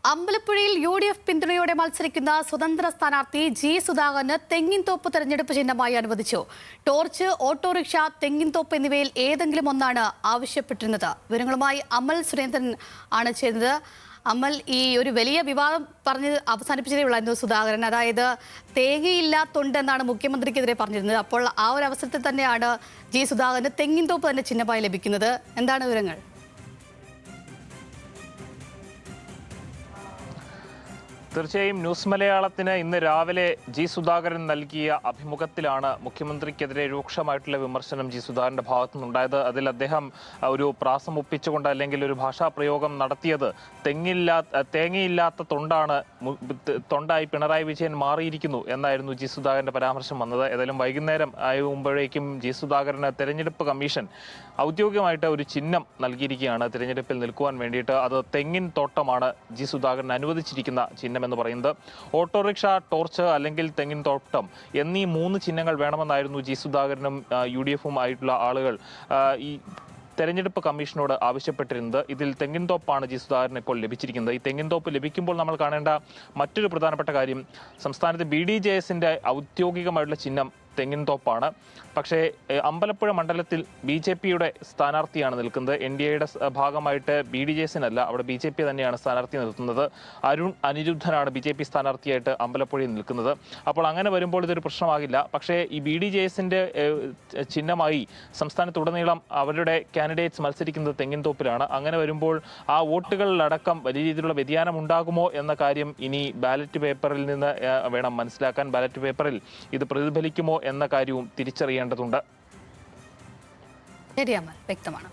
അമ്പലപ്പുഴയിൽ UDF പിന്തുണയോടെ മത്സരിക്കുന്ന സ്വതന്ത്ര സ്ഥാനാർത്ഥി ജി സുധാകരന് തെങ്ങിൻതോപ്പ് തെരഞ്ഞെടുപ്പ് ചിഹ്നമായി അനുവദിച്ചു. ടോർച്ച്, ഓട്ടോറിക്ഷ, തെങ്ങിൻതോപ്പ് എന്നിവയിൽ ഏതെങ്കിലും ഒന്നാണ് ആവശ്യപ്പെട്ടിരുന്നത്. വിവരങ്ങളുമായി അമൽ സുരേന്ദ്രൻ ആണ് ചെയ്യുന്നത്. അമൽ, ഈ ഒരു വലിയ വിവാദം പറഞ്ഞ് അവസാനിപ്പിച്ചതേ ഉള്ളായിരുന്നു സുധാകരൻ. അതായത് തേങ്ങയില്ലാത്തുണ്ടെന്നാണ് മുഖ്യമന്ത്രിക്കെതിരെ പറഞ്ഞിരുന്നത്. അപ്പോൾ ആ ഒരു അവസരത്തിൽ തന്നെയാണ് ജി സുധാകരന് തെങ്ങിൻതോപ്പ് തന്നെ ചിഹ്നമായി ലഭിക്കുന്നത്. എന്താണ് വിവരങ്ങൾ? തീർച്ചയായും ന്യൂസ് മലയാളത്തിന് ഇന്ന് രാവിലെ ജി സുധാകരൻ നൽകിയ അഭിമുഖത്തിലാണ് മുഖ്യമന്ത്രിക്കെതിരെ രൂക്ഷമായിട്ടുള്ള വിമർശനം ജി സുധാകരന്റെ ഭാഗത്തു നിന്നുണ്ടായത്. അതിൽ അദ്ദേഹം ഒരു പ്രാസം ഒപ്പിച്ചുകൊണ്ട് അല്ലെങ്കിൽ ഒരു ഭാഷാ പ്രയോഗം നടത്തിയത് തേങ്ങയില്ലാത്ത തൊണ്ടായി പിണറായി വിജയൻ മാറിയിരിക്കുന്നു എന്നായിരുന്നു ജി സുധാകരന്റെ പരാമർശം വന്നത്. ഏതായാലും വൈകുന്നേരം ആകുമ്പോഴേക്കും ജി സുധാകരന് തെരഞ്ഞെടുപ്പ് കമ്മീഷൻ ഔദ്യോഗികമായിട്ട് ഒരു ചിഹ്നം നൽകിയിരിക്കുകയാണ് തിരഞ്ഞെടുപ്പിൽ നിൽക്കുവാൻ വേണ്ടിയിട്ട്. അത് തെങ്ങിൻ തോട്ടമാണ് ജി സുധാകരൻ അനുവദിച്ചിരിക്കുന്ന ചിഹ്നം എന്ന് പറയുന്നത്. ഓട്ടോറിക്ഷ, ടോർച്ച് അല്ലെങ്കിൽ തെങ്ങിൻ തോട്ടം എന്നീ 3 ചിഹ്നങ്ങൾ വേണമെന്നായിരുന്നു ജി സുധാകരനും UDF ആയിട്ടുള്ള ആളുകൾ ഈ തെരഞ്ഞെടുപ്പ് കമ്മീഷനോട് ആവശ്യപ്പെട്ടിരുന്നത്. ഇതിൽ തെങ്ങിൻതോപ്പാണ് ജി സുധാകരന് ഇപ്പോൾ ലഭിച്ചിരിക്കുന്നത്. ഈ തെങ്ങിൻതോപ്പ് ലഭിക്കുമ്പോൾ നമ്മൾ കാണേണ്ട മറ്റൊരു പ്രധാനപ്പെട്ട കാര്യം, സംസ്ഥാനത്ത് BDJSന്റെ ഔദ്യോഗികമായിട്ടുള്ള ചിഹ്നം തെങ്ങിൻതോപ്പാണ്. പക്ഷേ അമ്പലപ്പുഴ മണ്ഡലത്തിൽ BJPയുടെ സ്ഥാനാർത്ഥിയാണ് നിൽക്കുന്നത്. NDAയുടെ ഭാഗമായിട്ട് BDJSനല്ല, അവിടെ BJP തന്നെയാണ് സ്ഥാനാർത്ഥി നിർത്തുന്നത്. അരുൺ അനിരുദ്ധനാണ് BJP സ്ഥാനാർത്ഥിയായിട്ട് അമ്പലപ്പുഴയിൽ നിൽക്കുന്നത്. അപ്പോൾ അങ്ങനെ വരുമ്പോൾ ഇതൊരു പ്രശ്നമാകില്ല. പക്ഷേ ഈ BDJSന്റെ ചിഹ്നമായി സംസ്ഥാനത്തുടനീളം അവരുടെ കാൻഡിഡേറ്റ്സ് മത്സരിക്കുന്നത് തെങ്ങിൻതോപ്പിലാണ്. അങ്ങനെ വരുമ്പോൾ ആ വോട്ടുകളിലടക്കം വലിയ രീതിയിലുള്ള വ്യതിയാനം ഉണ്ടാകുമോ എന്ന കാര്യം ഇനി ബാലറ്റ് പേപ്പറിൽ നിന്ന് വേണം മനസ്സിലാക്കാൻ. ബാലറ്റ് പേപ്പറിൽ ഇത് പ്രതിഫലിക്കുമോ എന്ന കാര്യവും തിരിച്ചറിയേണ്ടതുണ്ട്. ശരിയാ, വ്യക്തമാണ്.